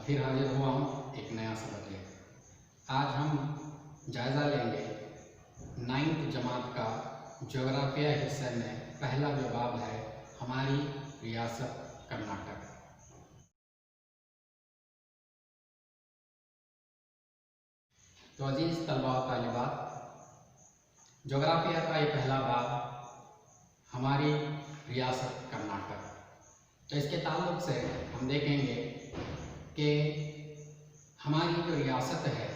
फिर हाजिर हुआ हूँ एक नया सबक लेकर। आज हम जायज़ा लेंगे 9th जमात का ज्योग्राफिया हिस्से में पहला जो बाब है हमारी रियासत कर्नाटक। तो अजीज़ तलबा व तालिबात, ज्योग्राफिया का ये पहला बाब हमारी रियासत कर्नाटक। तो इसके ताल्लुक़ से हम देखेंगे कि हमारी जो रियासत है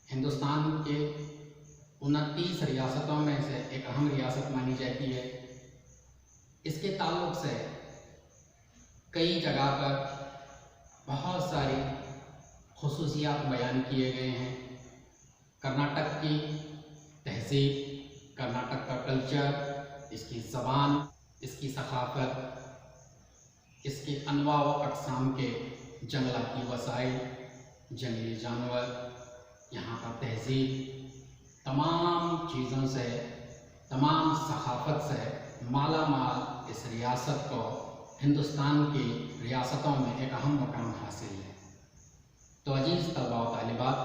हिंदुस्तान के 29 रियासतों में से एक अहम रियासत मानी जाती है। इसके ताल्लुक़ से कई जगह पर बहुत सारी खुसूसियात बयान किए गए हैं। कर्नाटक की तहज़ीब, कर्नाटक का कल्चर, इसकी ज़बान, इसकी सक़ाफ़त, इसके अनवा व अक़साम के जंगलाती वसाइल, जंगली जानवर, यहाँ का तहज़ीब, तमाम चीज़ों से, तमाम सक़ाफ़त से माला माल इस रियासत को हिंदुस्तान की रियासतों में एक अहम मकाम हासिल है। तो अजीज़ तलबा व तालिबात,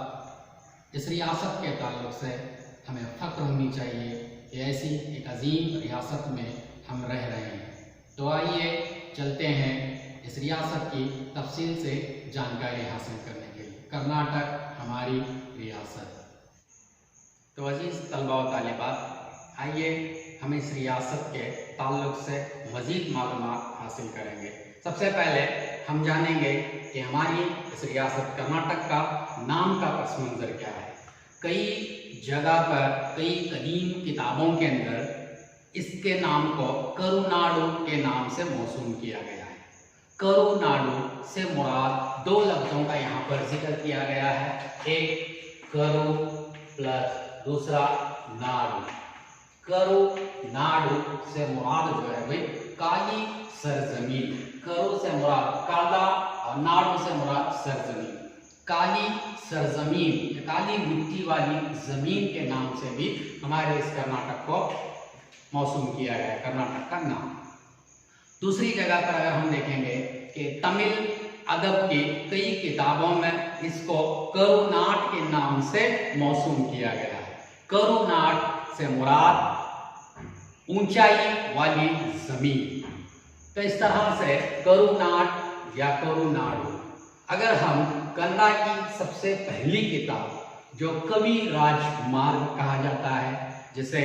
इस रियासत के ताल्लुक़ से हमें फ़ख्र होनी चाहिए कि ऐसी एक अजीम रियासत में हम रह रहे हैं। तो आइए चलते हैं इस रियासत की तफसील से जानकारी हासिल करने के लिए। कर्नाटक हमारी रियासत। तो अजीज़ तलबा व तालिबात, आइए हम इस रियासत के ताल्लुक़ से मज़ीद मालूमात हासिल करेंगे। सबसे पहले हम जानेंगे कि हमारी इस रियासत कर्नाटक का नाम का पस मंज़र क्या है। कई जगह पर, कई कदीम किताबों के अंदर इसके नाम को करुनाडु के नाम से मौसूम किया गया है। करुनाडु से मुराद दो लफ्ज़ों का यहाँ पर जिक्र किया गया है। एक करु प्लस दूसरा नाडु। करुनाडु से मुराद जो है वही काली सरजमीन। करू से मुराद काला और नाडु से मुराद सरजमीन। काली सरजमीन, काली मिट्टी वाली ज़मीन के नाम से भी हमारे इस कर्नाटक को मौसूम किया गया है, कर्नाटक का नाम। दूसरी जगह पर अगर हम देखेंगे कि तमिल अदब की कई किताबों में इसको करुनाट के नाम से मौसूम किया गया है। करुनाट से मुराद ऊंचाई वाली ज़मीन। तो इस तरह से करुनाट या करुनाडु। अगर हम कन्नड़ा की सबसे पहली किताब जो कवि राजमार्ग कहा जाता है, जिसे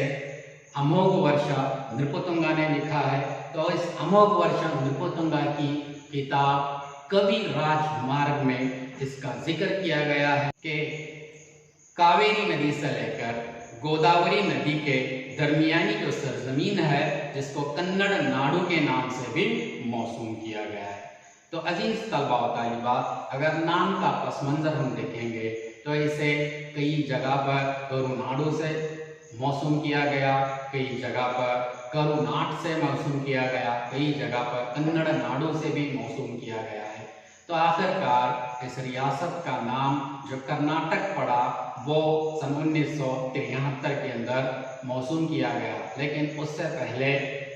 अमोघ वर्षा नृपतुंगा ने लिखा है, तो इस अमोघ वर्षा नृपतुंगा की किताब कवि राजमार्ग में इसका जिक्र किया गया है कि कावेरी नदी से लेकर गोदावरी नदी के दरमियानी जो सरजमीन है, जिसको कन्नड़ नाडु के नाम से भी मौसूम किया गया है। तो अजीज़ तलबा व तालिबात, अगर नाम का पस मंज़र हम देखेंगे तो इसे कई जगह पर करुनाडु से मौसूम किया गया, कई जगह पर करुनाट से मौसूम किया गया, कई जगह पर कन्नड़ नाडु से भी मौसूम किया गया है। तो आखिरकार इस रियासत का नाम जो कर्नाटक पड़ा वो सन 1973 के अंदर मौसूम किया गया, लेकिन उससे पहले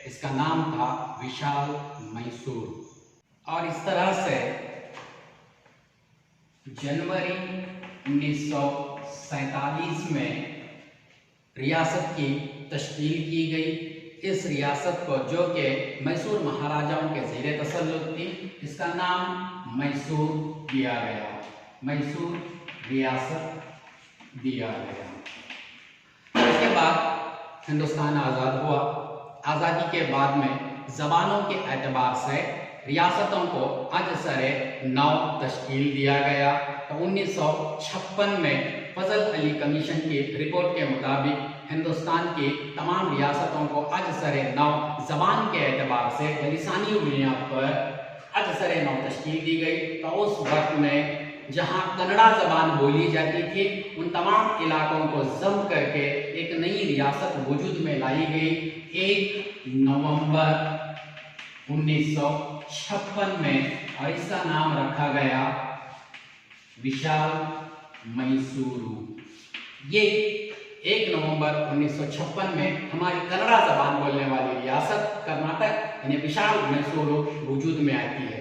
इसका नाम था विशाल मैसूर। और इस तरह से जनवरी 1947 में रियासत की तश्कील की गई। इस रियासत को, जो कि मैसूर महाराजाओं के ज़ेरे तसल्लुत थी, इसका नाम मैसूर दिया गया। मैसूर रियासत दिया गया। इसके बाद हिंदुस्तान आज़ाद हुआ। आज़ादी के बाद में ज़बानों के एतबार से रियासतों को अजसरे नौ तश्कील दिया गया। तो 1956 में फजल अली कमीशन की रिपोर्ट के मुताबिक हिंदुस्तान की तमाम रियासतों को अजसरे नौ ज़बान के एतबार से लिसानी बुनियाद पर अजसरे नौ तश्कील दी गई। तो उस वक्त में जहाँ कन्नड़ा ज़बान बोली जाती थी, उन तमाम इलाकों को जम करके एक नई रियासत वजूद में लाई गई 1 नवंबर 1956 में, और इसका नाम रखा गया विशाल मैसूरू। ये 1 नवंबर 1956 में हमारी कन्नड़ा ज़बान बोलने वाली रियासत कर्नाटक यानी विशाल मैसूरू वजूद में आती है।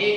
1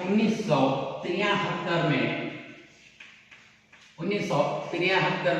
1973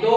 2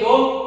2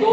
2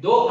2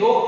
2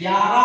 11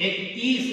31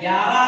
11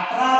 18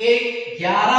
11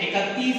31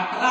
18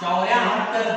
74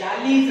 40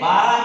12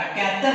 78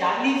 40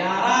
11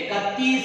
31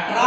18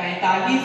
45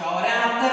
74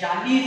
40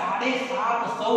750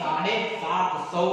750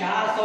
400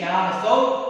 400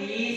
30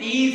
30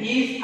30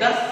10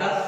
10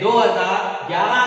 2011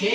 6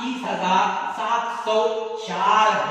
30,704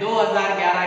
2011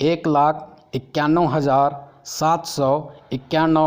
1,91,791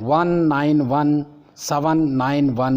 191791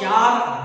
4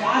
4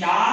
4